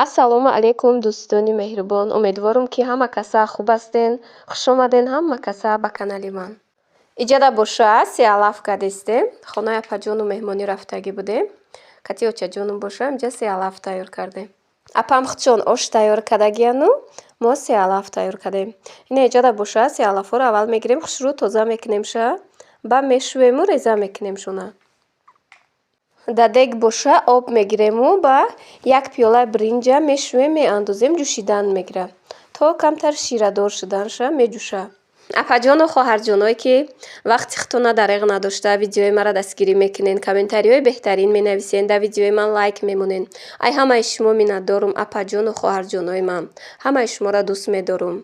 Ассалому алайкум дӯстони меҳрубон. Умедворам ки ҳама каса хуб ҳастен. Хушомаден ҳама каса ба канали ман. Иҷода боша сеалаф кадестем. Хонаи апаҷону меҳмонӣ рафтагӣ будем. Кати очаҷонум боша имҷа сеалаф тайёр кардем. Апам худшон ош тайёр кардагияну мо сеалаф тайёр кардем. Ина иҷода боша сеалафҳоро аввал мегирем, хушрӯ тоза мекунемша, ба мешӯему реза мекунемшона. Дар дег боша об мегирему ба 1 пиёла бринҷа мешӯем, меандозем, ҷӯшидан мегирад. То камтар ширадор шуданша меҷӯша. Апаҷону хоҳарҷоное ки вақти хутуна дареғ надошта видеои маро дастгирӣ мекунен, комментариҳои беҳтарин менависен, дар видеои ман лайк мемонен. Ай ҳамаи шумо миннатдорум апаҷону хоҳарҷонои ман. Ҳамаи шуморо дӯст медорум.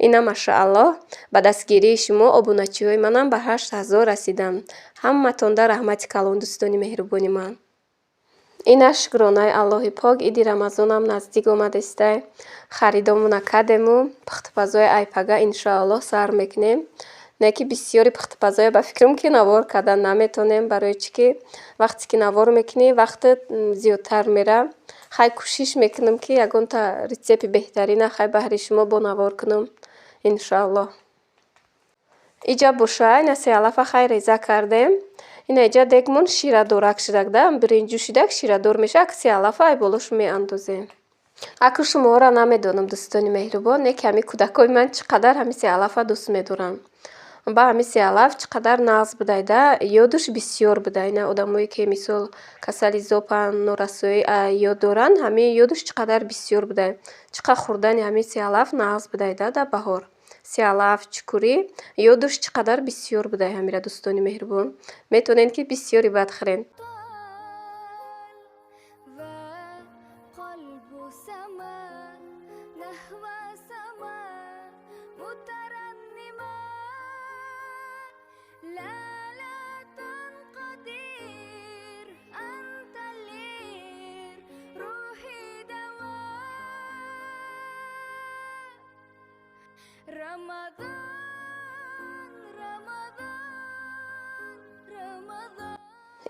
Ина машааллоҳ ба дастгирии шумо обуначиҳои манам ба 8000 расиданд. Ҳаматонда раҳмати калон дӯстони меҳрубони ман. Ина шукронаи Аллоҳи пок иди рамазонам наздик омадестай. Харидомона накардему пухтупазои айпага иншоаллоҳ сар мекунем. Не ки бисёри пухтупазоя ба фикрам ки навор кардан наметонем, барои чӣ ки вақте ки навор мекунӣ вақтат зиёдтар мера. Хай кӯшиш мекунам ки ягонта рецепти беҳтарина хай баҳри шумо бо навор кунам иншоаллоҳ. Иҷа боша ина сеалафа хай реза кардем. Ина иҷа дегмон ширадорак шудак да бринҷ ҷӯшидак ширадор меша. Ак сеалафа ай болошу меандозем. Аку шуморо намедонам дӯстони меҳрубон, не ки ҳами кӯдакои ман чӣ қадар ҳами сеалафа дӯст медоранд. Ба ҳами сеалаф чӣ қадар нағз будайда, ёдуш бисёр буда. Ина одамое ки мисол касали зопан, норасоӣ ёд доранд, ҳами ёдуш чӣ қадар бисёр буда. Чӣ қадar хӯрдани ҳами сеалаф нағз будайда дар баҳор. Сеалаф, чукурӣ, ёдуш чӣ қадар бисёр буда ҳамира дӯстони меҳрубон. Метавонед ки бисёри бад хӯрен.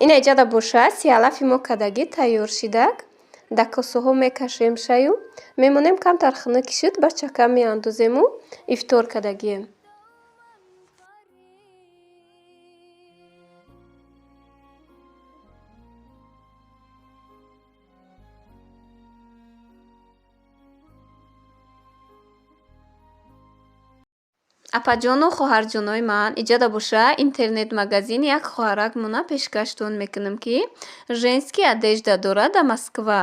Ина иҷада боша сеалафи мо кадагӣ тайёр шидак. Дар косаҳо мекашем шаю. Мемонем камтар хунук шуд ба чакам меандозему ифтор кадагием. Апаҷону хоҳарҷонои ман, иҷода боша интернет-магазини як хоҳаракмона пешкаштон мекунам ки женские одежда дорад дар Москва.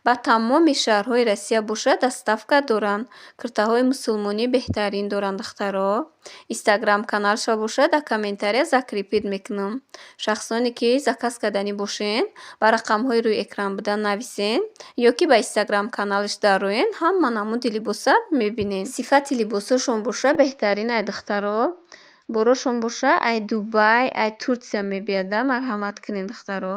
Ба тамоми шаҳрҳои Россия боша доставка доранд. Куртаҳои мусулмонӣ беҳтарин доранд духтаро. Инстаграм каналша боша дар комментария закрепид мекунам. Шахсоне ки заказ карданӣ бошен ба рақамҳои рӯи экран буда нависен ё ки ба Инстаграм каналаш дароен, ҳама намуди либоса мебинен. Сифати либосошон боша беҳтарин ай духтаро. Борошон боша ай Дубай, ай Турсия мебияда. Марҳамат кунед духтаро.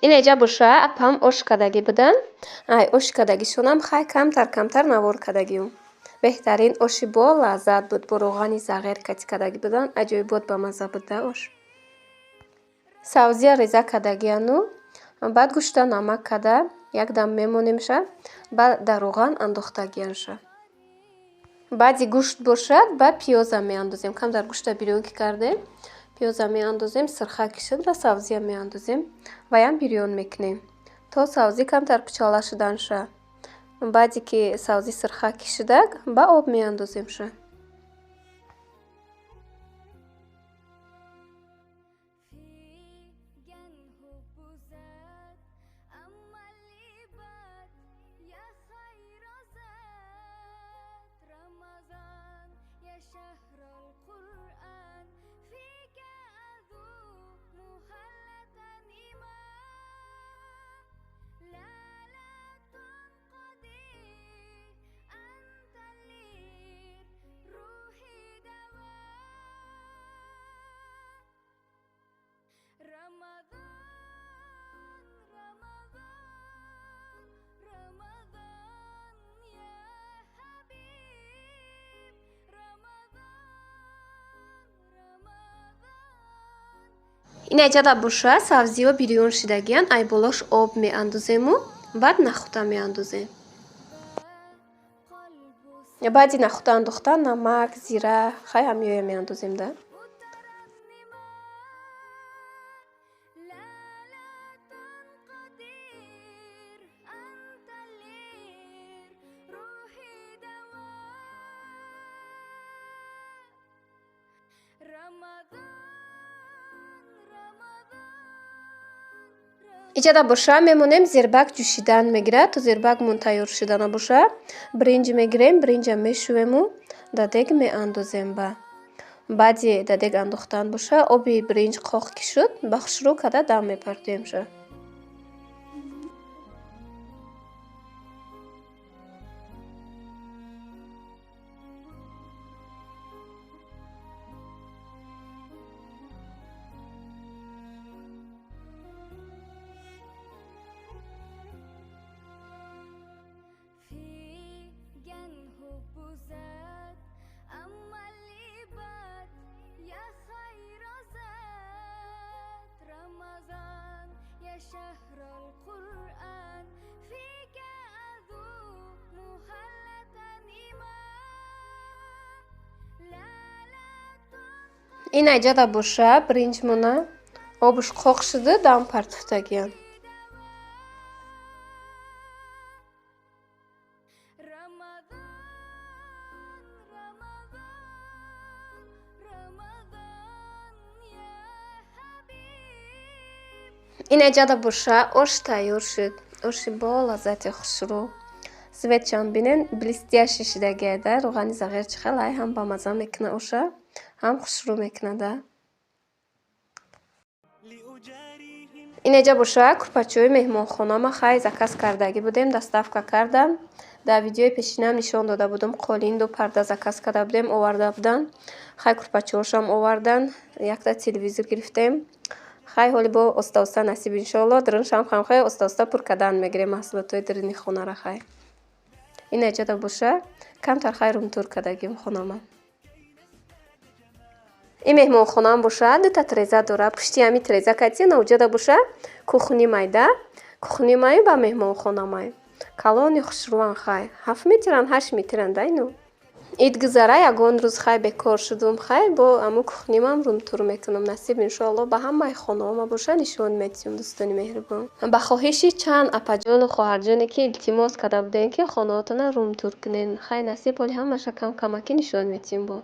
Ина иҷа боша апам ош кардагӣ буданд. Ай оши кардагишонам хай камтар навор кардагиём. Беҳтарин оши бо лаззат буд. Бо роғани зағир кати кардагӣ буданд. Аҷоибот ба мазза буда ош. Савзия реза кардагияну баъд гӯшта намак карда якдам мемонемша, баъд дар роған андохтагиянша. Баъди гӯшт бошад ба пиёза меандозем. Камтар гӯшта бирён ки кардем, пиёза меандозем, сирха ки шуд ба савзия меандозем ваям бирён мекунем то савзӣ камтар кучола шуданша. Баъде ки савзӣ сирха ки шудак ба об меандоземша. ин айҷада боша сабзиҳо бирён шидагиян ай болош об меандозему баъд нахута меандозем. баъди нахута андохтан намак, зира хай ҳамёя меандозем да. иҷада боша мемонем зербак ҷӯшидан мегирад. То зербакмон тайёр шуда набоша, бринҷ мегирем, бринҷам мешӯвему дар дег меандозем. баъди дар дег андохтан боша оби бринҷ қоқ ки шуд ба хушрӯ карда дам мепартоемша. ин айҷада боша бринҷмона обуш қоқ шуда дам партофтагиян. ин айҷада боша ош тайёр шуд. оши бо лаззати хушрӯ. светчан бинен блестящи шидагияда. рӯғани зағир чӣ хел ай ҳам ба мазза мекуна оша, ҳам хушрӯ мекунада. ин айҷа боша курпачои меҳмонхонама хай заказ кардагӣ будем, доставка кардам. дар видеои пешинам нишон дода будам, қолинду парда заказ карда будем, оварда будан. хай курпачоашам овардан, якта телевизор гирифтем. хай ҳоли бо оста насиб иншоалло дириншам хай оста пур кардан мегирем маҳсулотҳои дирини хонара. хай ин айҷада боша камтар хай румтур кардагим хонама. ин меҳмонхонаам боша дута тиреза дора. пушти ҳами тиреза катина уҷада боша кухни майда, кухни май ба меҳмонхонамай. калони хушрӯан хай 7 метран 8 метран да ину. ид гузара ягон рӯз хай бекор шудум, хай бо аму кухнимам румтур мекунам. насиб иншоалло ба ҳамаи хонаома боша нишон медиҳам. дӯстони меҳрубон, ба хоҳиши чанд апаҷону хоҳарҷоне ки илтимос карда будем ки хонаотона румтур кунен, хай насиб ҳоли ҳамаша кам камакӣ нишон медиҳем. бо